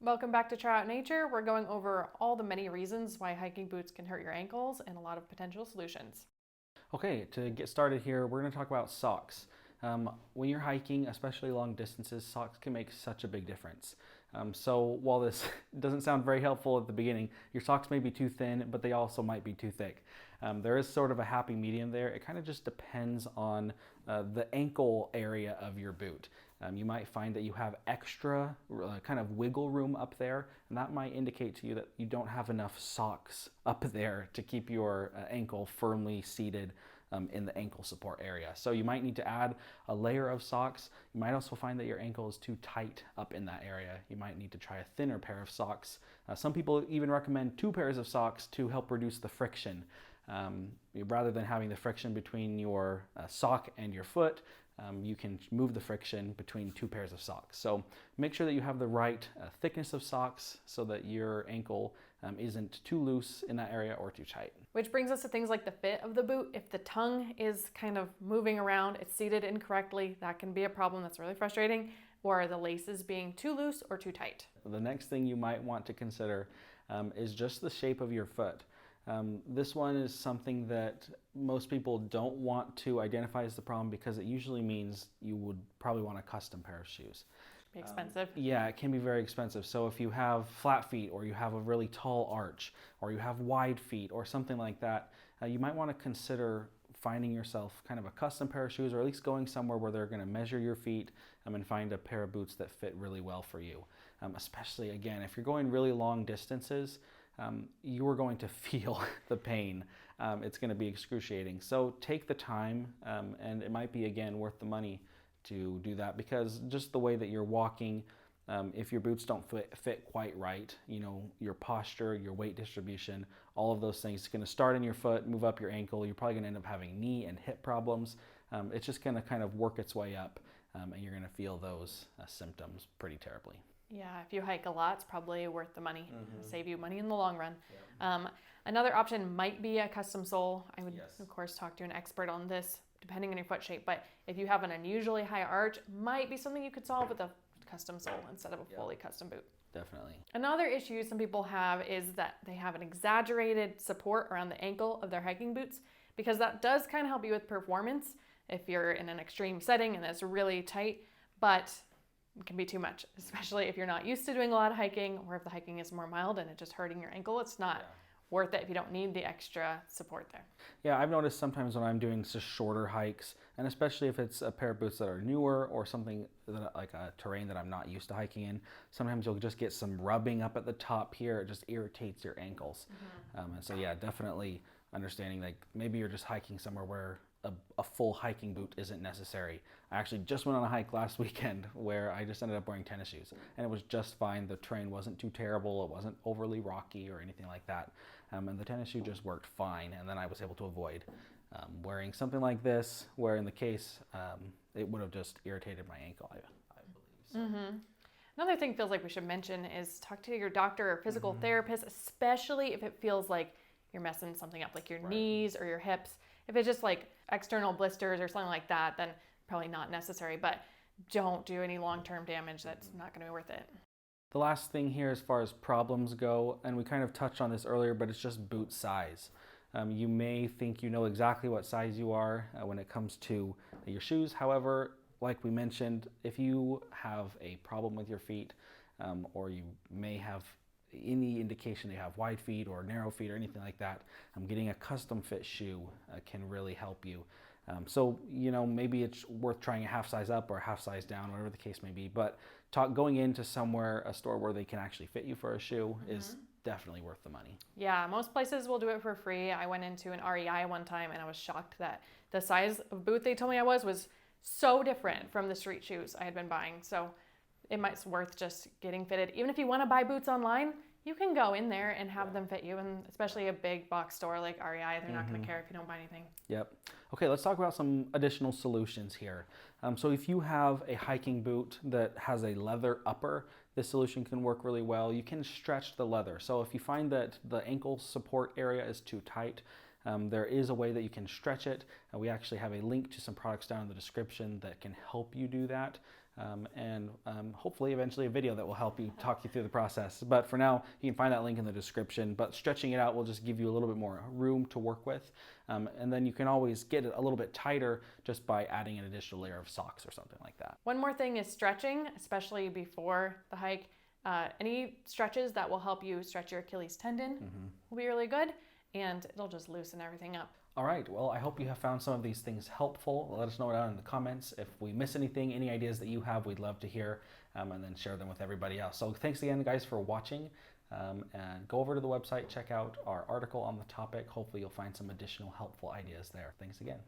Welcome back to Try Out Nature. We're going over all the many reasons why hiking boots can hurt your ankles and a lot of potential solutions. Okay, to get started here, we're going to talk about socks. When you're hiking, especially long distances, socks can make such a big difference. So while this doesn't sound very helpful at the beginning, your socks may be too thin, but they also might be too thick. There is sort of a happy medium there. It kind of just depends on the ankle area of your boot. You might find that you have extra kind of wiggle room up there, and that might indicate to you that you don't have enough socks up there to keep your ankle firmly seated in the ankle support area. So you might need to add a layer of socks. You might also find that your ankle is too tight up in that area. You might need to try a thinner pair of socks. Some people even recommend 2 pairs of socks to help reduce the friction. Rather than having the friction between your sock and your foot, you can move the friction between 2 pairs of socks. So make sure that you have the right thickness of socks so that your ankle isn't too loose in that area or too tight. Which brings us to things like the fit of the boot. If the tongue is kind of moving around, it's seated incorrectly, that can be a problem that's really frustrating, or the laces being too loose or too tight. The next thing you might want to consider is just the shape of your foot. This one is something that most people don't want to identify as the problem because it usually means you would probably want a custom pair of shoes. Be expensive. Yeah, it can be very expensive. So if you have flat feet or you have a really tall arch or you have wide feet or something like that, you might want to consider finding yourself kind of a custom pair of shoes, or at least going somewhere where they're going to measure your feet and find a pair of boots that fit really well for you. Especially, again, if you're going really long distances, you are going to feel the pain. It's going to be excruciating. So take the time, and it might be, again, worth the money to do that, because just the way that you're walking, if your boots don't fit quite right, your posture, your weight distribution, all of those things, it's going to start in your foot, move up your ankle. You're probably going to end up having knee and hip problems. It's just going to kind of work its way up, and you're going to feel those symptoms pretty terribly. Yeah, if you hike a lot, it's probably worth the money. Save you money in the long run. Yeah. Another option might be a custom sole. I would, of course, talk to an expert on this, depending on your foot shape. But if you have an unusually high arch, might be something you could solve with a custom sole instead of a fully custom boot. Definitely. Another issue some people have is that they have an exaggerated support around the ankle of their hiking boots, because that does kind of help you with performance if you're in an extreme setting and it's really tight. But it can be too much, especially if you're not used to doing a lot of hiking, or if the hiking is more mild and it's just hurting your ankle. It's not worth it if you don't need the extra support there. Yeah, I've noticed sometimes when I'm doing just shorter hikes, and especially if it's a pair of boots that are newer or something that, like a terrain that I'm not used to hiking in, sometimes you'll just get some rubbing up at the top here. It just irritates your ankles. And so yeah, definitely understanding, like, maybe you're just hiking somewhere where a full hiking boot isn't necessary. I actually just went on a hike last weekend where I just ended up wearing tennis shoes, and it was just fine. The terrain wasn't too terrible. It wasn't overly rocky or anything like that. And the tennis shoe just worked fine, and then I was able to avoid wearing something like this, where in the case, it would have just irritated my ankle, I believe. So. Another thing feels like we should mention is talk to your doctor or physical therapist, especially if it feels like you're messing something up, like your knees or your hips. If it's just like external blisters or something like that, then probably not necessary, but don't do any long-term damage. That's not going to be worth it. The last thing here as far as problems go, and we kind of touched on this earlier, but it's just boot size. You may think you know exactly what size you are when it comes to your shoes. However, like we mentioned, if you have a problem with your feet, or you may have any indication they have wide feet or narrow feet or anything like that, getting a custom fit shoe can really help you. So, maybe it's worth trying a half size up or a half size down, whatever the case may be. But going into a store where they can actually fit you for a shoe is definitely worth the money. Yeah, most places will do it for free. I went into an REI one time and I was shocked that the size of boot they told me I was so different from the street shoes I had been buying. So it might be worth just getting fitted. Even if you want to buy boots online, you can go in there and have them fit you, and especially a big box store like REI, they're not going to care if you don't buy anything. Yep. Okay, let's talk about some additional solutions here. So if you have a hiking boot that has a leather upper, this solution can work really well. You can stretch the leather. So if you find that the ankle support area is too tight, there is a way that you can stretch it. We actually have a link to some products down in the description that can help you do that. and hopefully eventually a video that will help you talk you through the process. But for now, you can find that link in the description. But stretching it out will just give you a little bit more room to work with. And then you can always get it a little bit tighter just by adding an additional layer of socks or something like that. One more thing is stretching, especially before the hike. Any stretches that will help you stretch your Achilles tendon will be really good, and it'll just loosen everything up. All right, well, I hope you have found some of these things helpful. Let us know down in the comments. If we miss anything, any ideas that you have, we'd love to hear, and then share them with everybody else. So thanks again, guys, for watching, and go over to the website, check out our article on the topic. Hopefully you'll find some additional helpful ideas there. Thanks again.